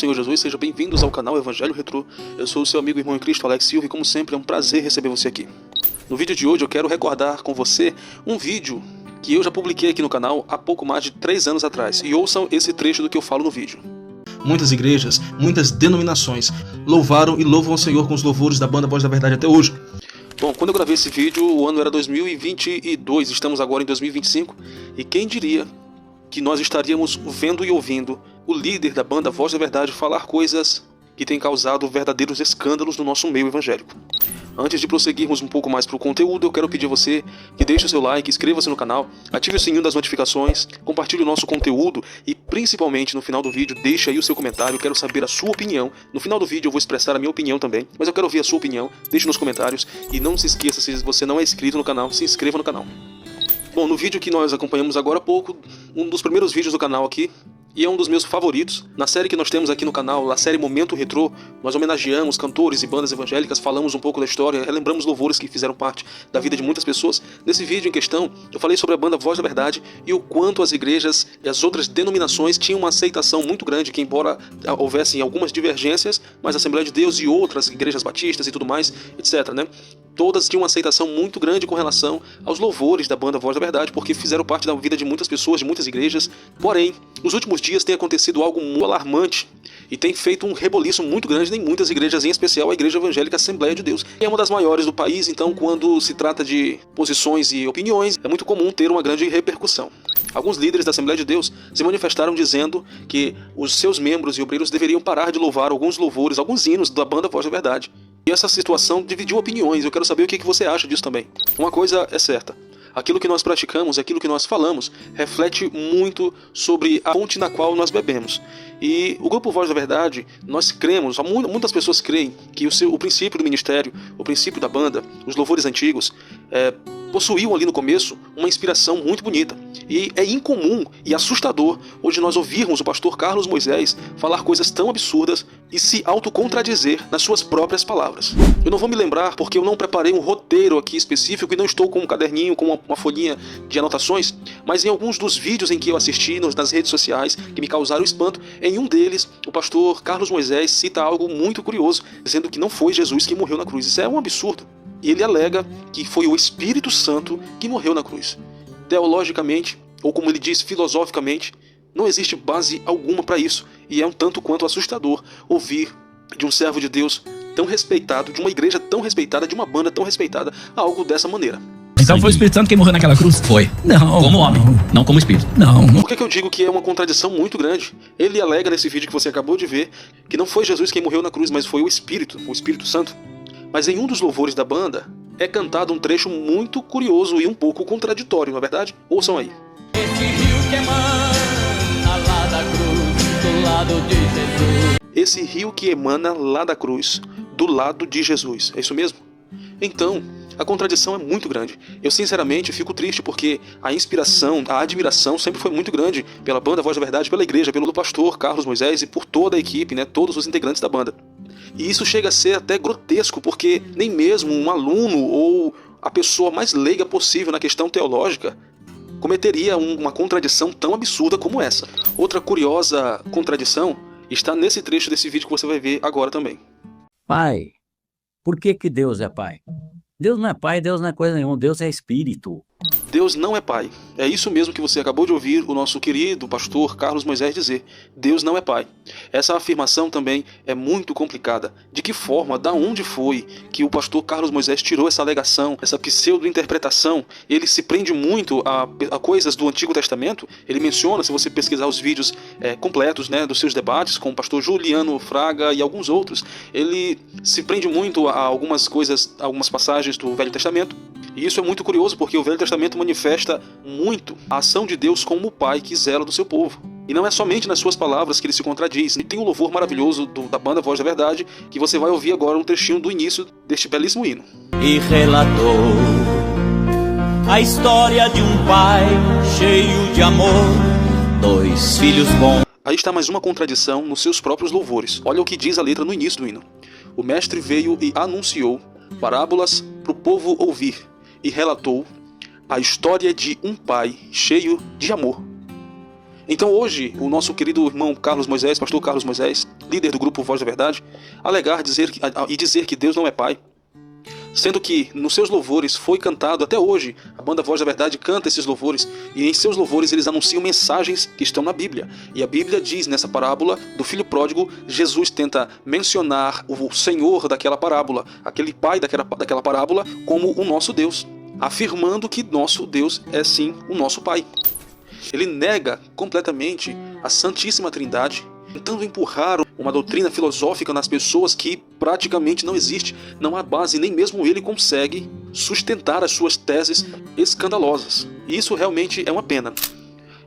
Senhor Jesus, sejam bem-vindos ao canal Evangelho Retrô. Eu sou o seu amigo e irmão em Cristo, Alex Silva, e como sempre é um prazer receber você aqui. No vídeo de hoje eu quero recordar com você um vídeo que eu já publiquei aqui no canal há pouco mais de 3 anos atrás, e ouçam esse trecho do que eu falo no vídeo. Muitas igrejas, muitas denominações louvaram e louvam ao Senhor com os louvores da banda Voz da Verdade até hoje. Bom, quando eu gravei esse vídeo, o ano era 2022, estamos agora em 2025, e quem diria que nós estaríamos vendo e ouvindo o líder da banda Voz da Verdade falar coisas que têm causado verdadeiros escândalos no nosso meio evangélico. Antes de prosseguirmos um pouco mais para o conteúdo, eu quero pedir a você que deixe o seu like, inscreva-se no canal, ative o sininho das notificações, compartilhe o nosso conteúdo e, principalmente, no final do vídeo, deixe aí o seu comentário. Eu quero saber a sua opinião. No final do vídeo eu vou expressar a minha opinião também, mas eu quero ouvir a sua opinião. Deixe nos comentários e não se esqueça, se você não é inscrito no canal, se inscreva no canal. Bom, no vídeo que nós acompanhamos agora há pouco, um dos primeiros vídeos do canal aqui, e é um dos meus favoritos. Na série que nós temos aqui no canal, a série Momento Retrô, nós homenageamos cantores e bandas evangélicas, falamos um pouco da história, relembramos louvores que fizeram parte da vida de muitas pessoas. Nesse vídeo em questão, eu falei sobre a banda Voz da Verdade e o quanto as igrejas e as outras denominações tinham uma aceitação muito grande, que embora houvessem algumas divergências, mas a Assembleia de Deus e outras igrejas batistas e tudo mais, etc., né? Todas tinham uma aceitação muito grande com relação aos louvores da banda Voz da Verdade, porque fizeram parte da vida de muitas pessoas, de muitas igrejas. Porém, nos últimos dias tem acontecido algo muito alarmante e tem feito um reboliço muito grande em muitas igrejas, em especial a Igreja Evangélica Assembleia de Deus. É uma das maiores do país, então quando se trata de posições e opiniões, é muito comum ter uma grande repercussão. Alguns líderes da Assembleia de Deus se manifestaram dizendo que os seus membros e obreiros deveriam parar de louvar alguns louvores, alguns hinos da banda Voz da Verdade. E essa situação dividiu opiniões. Eu quero saber o que você acha disso também. Uma coisa é certa: aquilo que nós praticamos, aquilo que nós falamos, reflete muito sobre a fonte na qual nós bebemos. E o grupo Voz da Verdade, nós cremos, muitas pessoas creem que o princípio do ministério, o princípio da banda, os louvores antigos, possuíam ali no começo uma inspiração muito bonita. E é incomum e assustador hoje nós ouvirmos o pastor Carlos Moisés falar coisas tão absurdas e se autocontradizer nas suas próprias palavras. Eu não vou me lembrar porque eu não preparei um roteiro aqui específico e não estou com um caderninho, com uma folhinha de anotações, mas em alguns dos vídeos em que eu assisti nas redes sociais que me causaram espanto, em um deles o pastor Carlos Moisés cita algo muito curioso, dizendo que não foi Jesus que morreu na cruz. Isso é um absurdo. E ele alega que foi o Espírito Santo que morreu na cruz. Teologicamente, ou como ele diz, filosoficamente, não existe base alguma para isso. E é um tanto quanto assustador ouvir de um servo de Deus tão respeitado, de uma igreja tão respeitada, de uma banda tão respeitada, algo dessa maneira. Então foi o Espírito Santo quem morreu naquela cruz? Foi. Não. Como homem, não como espírito. Não. Por que eu digo que é uma contradição muito grande? Ele alega nesse vídeo que você acabou de ver que não foi Jesus quem morreu na cruz, mas foi o Espírito Santo. Mas em um dos louvores da banda é cantado um trecho muito curioso e um pouco contraditório, não é verdade? Ouçam aí. Esse rio que emana lá da cruz, do lado de Jesus. Esse rio que emana lá da cruz, do lado de Jesus. É isso mesmo? Então, a contradição é muito grande. Eu sinceramente fico triste porque a inspiração, a admiração sempre foi muito grande pela banda Voz da Verdade, pela igreja, pelo pastor Carlos Moisés e por toda a equipe, né, todos os integrantes da banda. E isso chega a ser até grotesco, porque nem mesmo um aluno ou a pessoa mais leiga possível na questão teológica cometeria uma contradição tão absurda como essa. Outra curiosa contradição está nesse trecho desse vídeo que você vai ver agora também. Pai. Por que Deus é pai? Deus não é pai, Deus não é coisa nenhuma, Deus é espírito. Deus não é pai. É isso mesmo que você acabou de ouvir o nosso querido pastor Carlos Moisés dizer. Deus não é pai. Essa afirmação também é muito complicada. De que forma, da onde foi que o pastor Carlos Moisés tirou essa alegação, essa pseudo-interpretação? Ele se prende muito a coisas do Antigo Testamento. Ele menciona, se você pesquisar os vídeos completos, né, dos seus debates com o pastor Juliano Fraga e alguns outros, ele se prende muito a algumas coisas, algumas passagens do Velho Testamento. E isso é muito curioso porque o Velho Testamento manifesta muito a ação de Deus como o Pai que zela do seu povo. E não é somente nas suas palavras que ele se contradiz. E tem um louvor maravilhoso da banda Voz da Verdade que você vai ouvir agora um trechinho do início deste belíssimo hino. E relatou a história de um pai cheio de amor, 2 filhos bons. Aí está mais uma contradição nos seus próprios louvores. Olha o que diz a letra no início do hino. O mestre veio e anunciou parábolas para o povo ouvir e relatou a história de um pai cheio de amor. Então hoje, o nosso querido irmão Carlos Moisés, pastor Carlos Moisés, líder do grupo Voz da Verdade, alegar dizer que Deus não é pai, sendo que nos seus louvores foi cantado até hoje, a banda Voz da Verdade canta esses louvores, e em seus louvores eles anunciam mensagens que estão na Bíblia. E a Bíblia diz nessa parábola do filho pródigo, Jesus tenta mencionar o Senhor daquela parábola, aquele pai daquela parábola, como o nosso Deus, afirmando que nosso Deus é sim o nosso pai. Ele nega completamente a Santíssima Trindade, tentando empurrar uma doutrina filosófica nas pessoas que praticamente não existe. Não há base, nem mesmo ele consegue sustentar as suas teses escandalosas. E isso realmente é uma pena.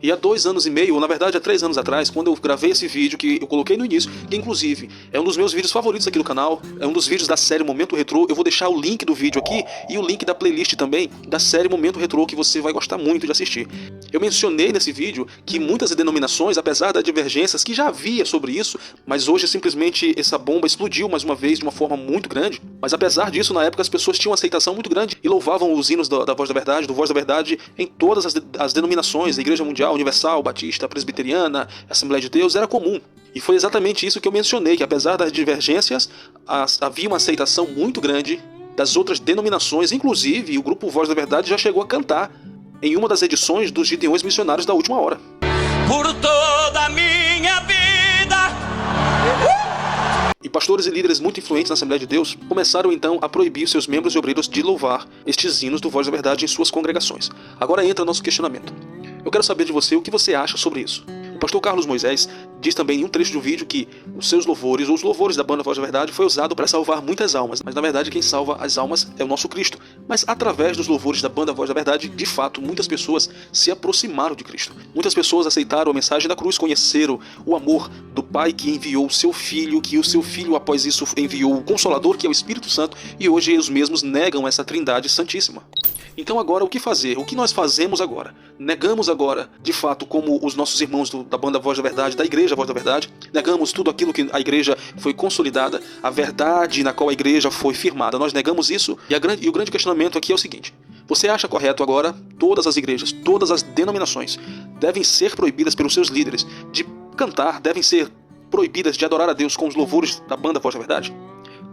E há 2 anos e meio, ou na verdade há 3 anos atrás, quando eu gravei esse vídeo que eu coloquei no início, que inclusive é um dos meus vídeos favoritos aqui do canal, é um dos vídeos da série Momento Retrô, eu vou deixar o link do vídeo aqui e o link da playlist também da série Momento Retrô, que você vai gostar muito de assistir. Eu mencionei nesse vídeo que muitas denominações, apesar das divergências que já havia sobre isso, mas hoje simplesmente essa bomba explodiu mais uma vez de uma forma muito grande, mas apesar disso, na época as pessoas tinham uma aceitação muito grande e louvavam os hinos da Voz da Verdade, do Voz da Verdade em todas as denominações, a Igreja Mundial, Universal, Batista, Presbiteriana, Assembleia de Deus, era comum. E foi exatamente isso que eu mencionei, que apesar das divergências, havia uma aceitação muito grande das outras denominações, inclusive o grupo Voz da Verdade já chegou a cantar em uma das edições dos Gideões Missionários da Última Hora. Por toda a minha vida. E pastores e líderes muito influentes na Assembleia de Deus começaram então a proibir seus membros e obreiros de louvar estes hinos do Voz da Verdade em suas congregações. Agora entra nosso questionamento. Eu quero saber de você o que você acha sobre isso. O pastor Carlos Moisés diz também em um trecho do vídeo que os seus louvores, ou os louvores da banda Voz da Verdade, foi usado para salvar muitas almas. Mas na verdade quem salva as almas é o nosso Cristo. Mas através dos louvores da banda Voz da Verdade, de fato, muitas pessoas se aproximaram de Cristo. Muitas pessoas aceitaram a mensagem da cruz, conheceram o amor do Pai que enviou o seu Filho, que o seu Filho após isso enviou o Consolador, que é o Espírito Santo, e hoje eles mesmos negam essa Trindade Santíssima. Então agora o que fazer? O que nós fazemos agora? Negamos agora, de fato, como os nossos irmãos da banda Voz da Verdade, da Igreja Voz da Verdade, negamos tudo aquilo que a Igreja foi consolidada, a verdade na qual a Igreja foi firmada. Nós negamos isso e o grande questionamento aqui é o seguinte: você acha correto agora todas as igrejas, todas as denominações devem ser proibidas pelos seus líderes de cantar, devem ser proibidas de adorar a Deus com os louvores da banda Voz da Verdade?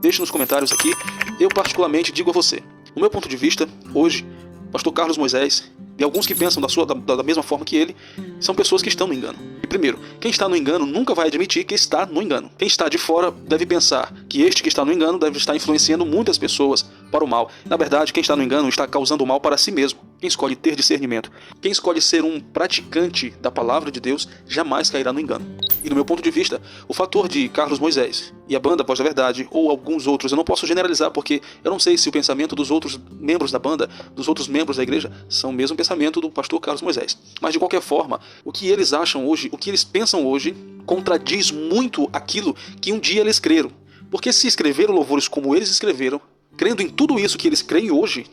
Deixe nos comentários aqui. Eu particularmente digo a você, no meu ponto de vista, hoje, pastor Carlos Moisés e alguns que pensam da mesma forma que ele, são pessoas que estão no engano. E primeiro, quem está no engano nunca vai admitir que está no engano. Quem está de fora deve pensar que este que está no engano deve estar influenciando muitas pessoas para o mal. Na verdade, quem está no engano está causando o mal para si mesmo. Quem escolhe ter discernimento, quem escolhe ser um praticante da palavra de Deus, jamais cairá no engano. E do meu ponto de vista, o fator de Carlos Moisés e a banda Voz da Verdade, ou alguns outros, eu não posso generalizar porque eu não sei se o pensamento dos outros membros da banda, dos outros membros da igreja, são o mesmo pensamento do pastor Carlos Moisés. Mas de qualquer forma, o que eles acham hoje, o que eles pensam hoje, contradiz muito aquilo que um dia eles creram. Porque se escreveram louvores como eles escreveram, crendo em tudo isso que eles creem hoje,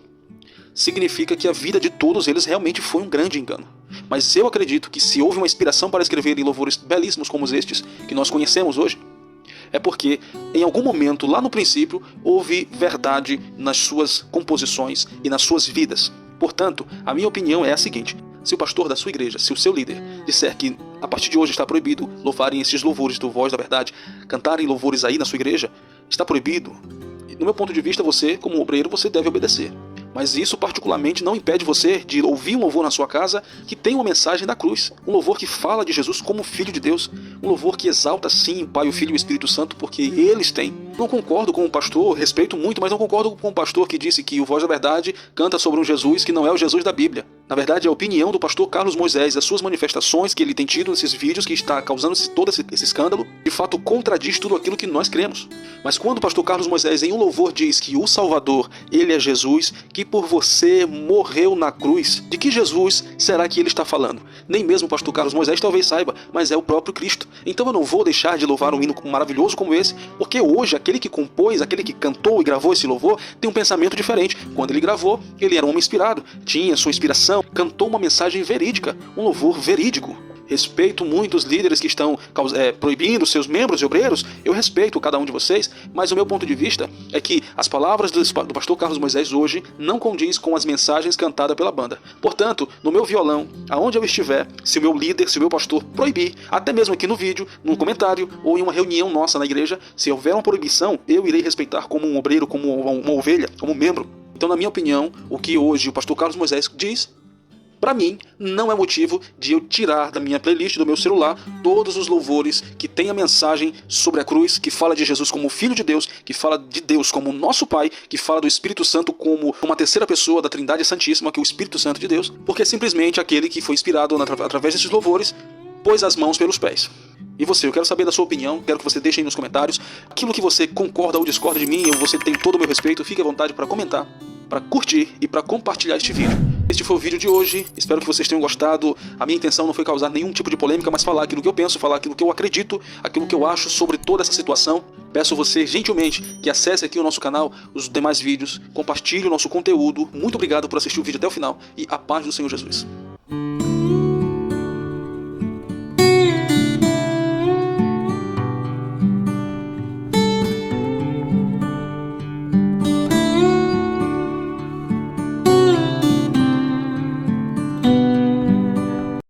significa que a vida de todos eles realmente foi um grande engano. Mas eu acredito que se houve uma inspiração para escreverem louvores belíssimos como estes, que nós conhecemos hoje, é porque em algum momento, lá no princípio, houve verdade nas suas composições e nas suas vidas. Portanto, a minha opinião é a seguinte: se o pastor da sua igreja, se o seu líder disser que a partir de hoje está proibido louvarem esses louvores do Voz da Verdade, cantarem louvores aí na sua igreja, está proibido, no meu ponto de vista, você, como obreiro, você deve obedecer. Mas isso particularmente não impede você de ouvir um louvor na sua casa que tem uma mensagem da cruz. Um louvor que fala de Jesus como Filho de Deus. Um louvor que exalta sim o Pai, o Filho e o Espírito Santo, porque eles têm. Não concordo com o pastor, respeito muito, mas não concordo com o pastor que disse que o Voz da Verdade canta sobre um Jesus que não é o Jesus da Bíblia. Na verdade, a opinião do pastor Carlos Moisés, as suas manifestações que ele tem tido nesses vídeos, que está causando todo esse escândalo, de fato contradiz tudo aquilo que nós cremos. Mas quando o pastor Carlos Moisés em um louvor diz que o Salvador, ele é Jesus, que por você morreu na cruz, de que Jesus será que ele está falando? Nem mesmo o pastor Carlos Moisés talvez saiba, mas é o próprio Cristo. Então eu não vou deixar de louvar um hino maravilhoso como esse, porque hoje aquele que compôs, aquele que cantou e gravou esse louvor, tem um pensamento diferente. Quando ele gravou, ele era um homem inspirado, tinha sua inspiração, cantou uma mensagem verídica, um louvor verídico. respeito muito os líderes que estão proibindo seus membros e obreiros, eu respeito cada um de vocês, mas o meu ponto de vista é que as palavras do pastor Carlos Moisés hoje não condiz com as mensagens cantadas pela banda. Portanto, no meu violão, aonde eu estiver, se o meu líder, se o meu pastor proibir, até mesmo aqui no vídeo, no comentário ou em uma reunião nossa na igreja, se houver uma proibição, eu irei respeitar como um obreiro, como uma ovelha, como um membro. Então, na minha opinião, o que hoje o pastor Carlos Moisés diz, para mim, não é motivo de eu tirar da minha playlist, do meu celular, todos os louvores que tem a mensagem sobre a cruz, que fala de Jesus como Filho de Deus, que fala de Deus como nosso Pai, que fala do Espírito Santo como uma terceira pessoa da Trindade Santíssima, que é o Espírito Santo de Deus, porque é simplesmente aquele que foi inspirado através desses louvores, pôs as mãos pelos pés. E você, eu quero saber da sua opinião, quero que você deixe aí nos comentários aquilo que você concorda ou discorda de mim, você tem todo o meu respeito, fique à vontade para comentar, para curtir e para compartilhar este vídeo. Este foi o vídeo de hoje, espero que vocês tenham gostado. A minha intenção não foi causar nenhum tipo de polêmica, mas falar aquilo que eu penso, falar aquilo que eu acredito, aquilo que eu acho sobre toda essa situação. Peço você gentilmente que acesse aqui o nosso canal, os demais vídeos, compartilhe o nosso conteúdo. Muito obrigado por assistir o vídeo até o final e a paz do Senhor Jesus.